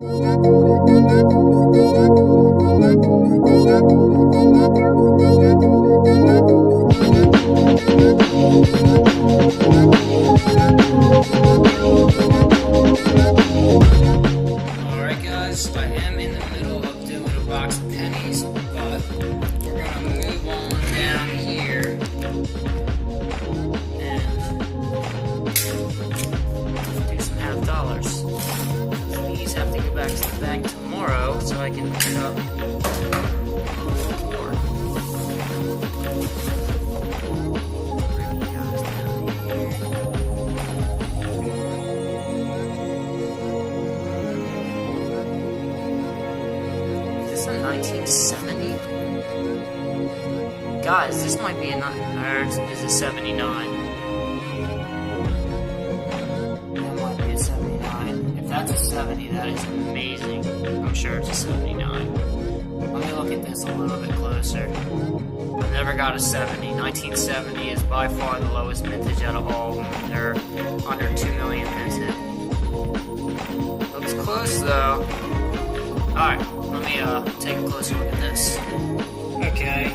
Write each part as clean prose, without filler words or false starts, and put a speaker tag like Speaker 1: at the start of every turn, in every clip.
Speaker 1: Alright guys, I am in the middle of doing a box of pennies, but we're gonna move on down here and do some half dollars. These have to go back to the bank tomorrow so I can pick up more. Bring you guys down here. Is this a 1970? Guys, this might be a or is it 79? That might be a 79. If that's a 70, that is amazing. I'm sure it's a 79. Let me look at this a little bit closer. I've never got a 70. 1970 is by far the lowest mintage out of all of them. They're under 2 million minted. Looks close though. Alright, let me take a closer look at this. Okay,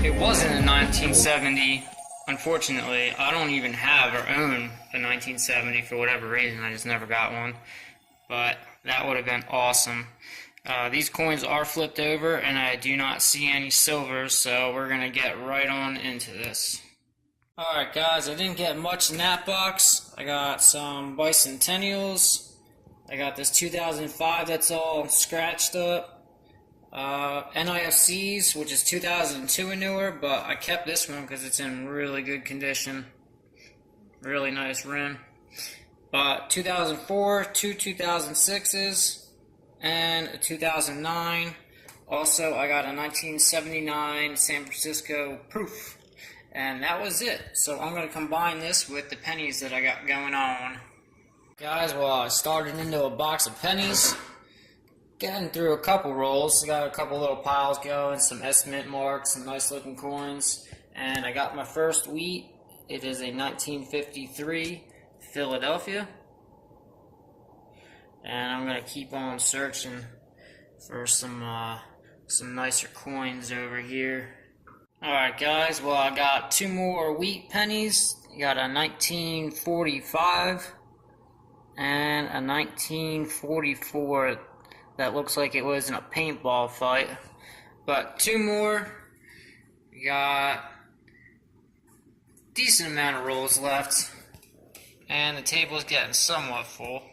Speaker 1: it wasn't a 1970, unfortunately. I don't even have or own a 1970 for whatever reason. I just never got one. But that would have been awesome. These coins are flipped over, and I do not see any silvers, so we're going to get right on into this. Alright guys, I didn't get much in that box. I got some bicentennials. I got this 2005 that's all scratched up. NIFCs, which is 2002 and newer, but I kept this one because it's in really good condition. Really nice rim. 2004, two 2006s, and a 2009. Also, I got a 1979 San Francisco proof. And that was it. So I'm going to combine this with the pennies that I got going on. Guys, well, I started into a box of pennies. Getting through a couple rolls. Got a couple little piles going, some S-Mint marks, some nice looking coins. And I got my first wheat. It is a 1953 Philadelphia. And I'm going to keep on searching for some nicer coins over here. Alright guys, well I got two more wheat pennies. I got a 1945 and a 1944 that looks like it was in a paintball fight. But two more. We got decent amount of rolls left. And the table's getting somewhat full.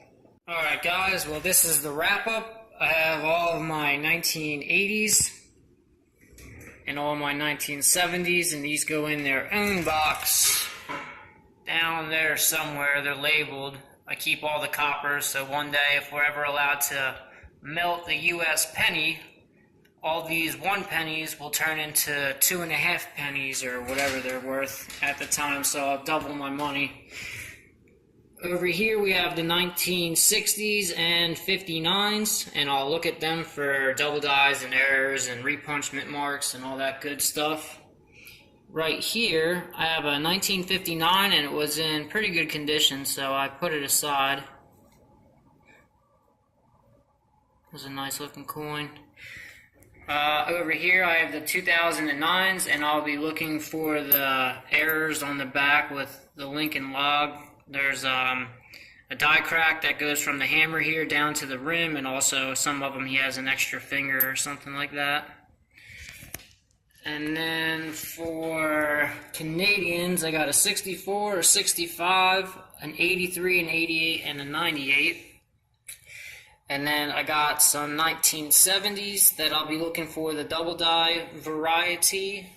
Speaker 1: Alright guys, well this is the wrap up. I have all of my 1980s and all my 1970s, and these go in their own box. Down there somewhere, they're labeled. I keep all the coppers, so one day if we're ever allowed to melt the US penny, all these 1 pennies will turn into 2.5 pennies or whatever they're worth at the time, so I'll double my money. Over here we have the 1960s and 59s, and I'll look at them for double dies and errors and repunchment marks and all that good stuff. Right here I have a 1959, and it was in pretty good condition, so I put it aside. There's a nice looking coin. Over here I have the 2009s, and I'll be looking for the errors on the back with the Lincoln log. There's a die crack that goes from the hammer here down to the rim, and also some of them he has an extra finger or something like that. And then for Canadians, I got a 64, a 65, an 83, an 88, and a 98. And then I got some 1970s that I'll be looking for the double die variety.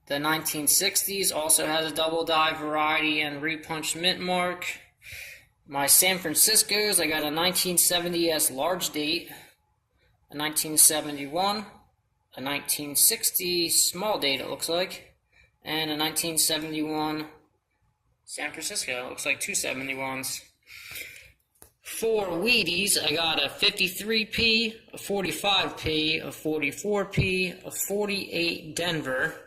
Speaker 1: The 1960s also has a double die variety and repunch mint mark. My San Franciscos, I got a 1970s large date, a 1971, a 1960 small date it looks like, and a 1971 San Francisco. It looks like two 71s. For Wheaties, I got a 53p, a 45p, a 44p, a 48 Denver,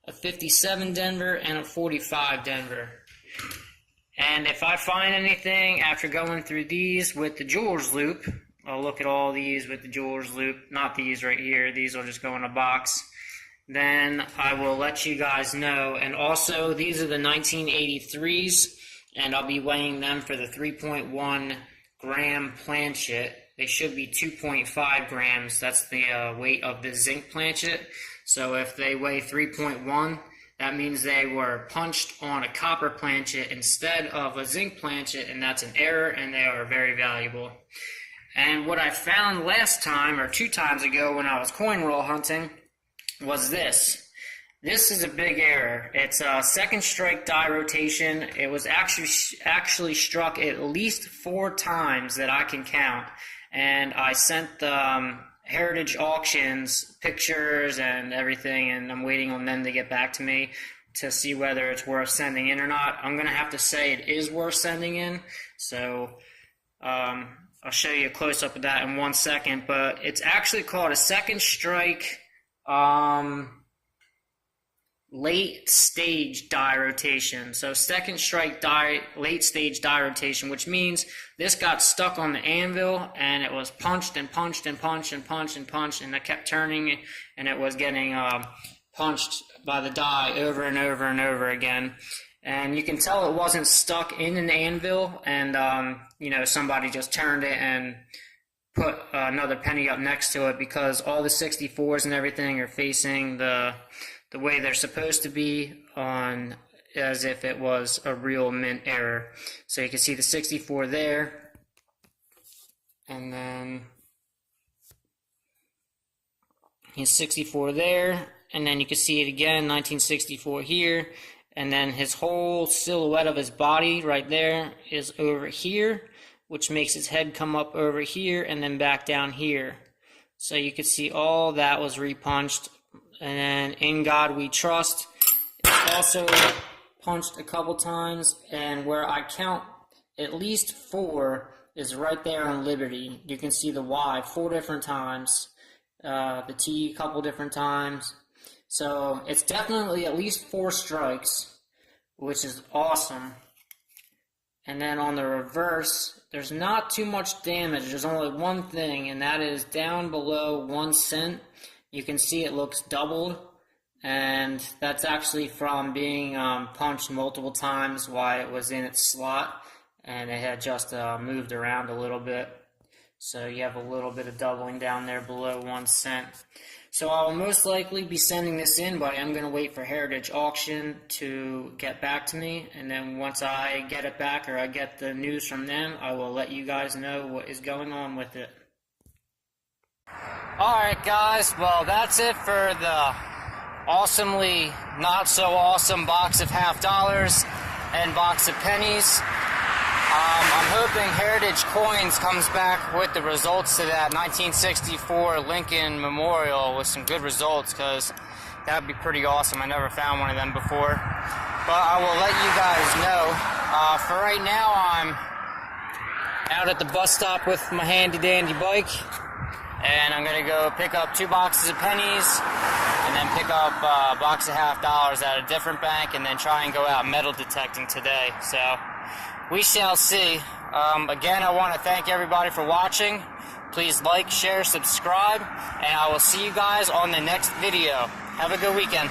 Speaker 1: a 57 Denver, and a 45 Denver. And if I find anything after going through these with the jeweler's loop, I'll look at all these with the jeweler's loop, not these right here, these will just go in a box, then I will let you guys know. And also, these are the 1983s, and I'll be weighing them for the 3.1 gram planchet. They should be 2.5 grams, that's the weight of the zinc planchet. So if they weigh 3.1, that means they were punched on a copper planchet instead of a zinc planchet, and that's an error, and they are very valuable. And what I found last time, or 2 times ago when I was coin roll hunting, was this. This is a big error. It's a second strike die rotation. It was actually struck at least 4 times that I can count. And I sent the Heritage Auctions pictures and everything, and I'm waiting on them to get back to me to see whether it's worth sending in or not. I'm going to have to say it is worth sending in. So I'll show you a close-up of that in 1 second, but it's actually called a second strike late stage die rotation. So second strike die, late stage die rotation, which means this got stuck on the anvil and it was punched and punched and punched and punched and punched, and it kept turning, and it was getting punched by the die over and over and over again. And you can tell it wasn't stuck in an anvil, and you know, somebody just turned it and put another penny up next to it, because all the 64s and everything are facing the way they're supposed to be, on as if it was a real mint error. So you can see the 64 there, and then his 64 there, and then you can see it again, 1964 here, and then his whole silhouette of his body right there is over here, which makes his head come up over here and then back down here. So you can see all that was repunched. And then In God We Trust, it's also punched a couple times, and where I count at least 4 is right there on Liberty. You can see the Y 4 different times, the T a couple different times. So it's definitely at least 4 strikes, which is awesome. And then on the reverse, there's not too much damage. There's only one thing, and that is down below 1 cent. You can see it looks doubled, and that's actually from being punched multiple times while it was in its slot, and it had just moved around a little bit. So you have a little bit of doubling down there below 1 cent. So I will most likely be sending this in, but I'm going to wait for Heritage Auction to get back to me, and then once I get it back, or I get the news from them, I will let you guys know what is going on with it. Alright guys, well that's it for the awesomely not so awesome box of $50 and box of pennies. I'm hoping Heritage Coins comes back with the results to that 1964 Lincoln Memorial with some good results, because that would be pretty awesome. I never found one of them before. But I will let you guys know. For right now, I'm out at the bus stop with my handy dandy bike, and I'm going to go pick up 2 boxes of pennies, and then pick up a box of $50 at a different bank, and then try and go out metal detecting today. So we shall see. Again, I want to thank everybody for watching. Please like, share, subscribe, and I will see you guys on the next video. Have a good weekend.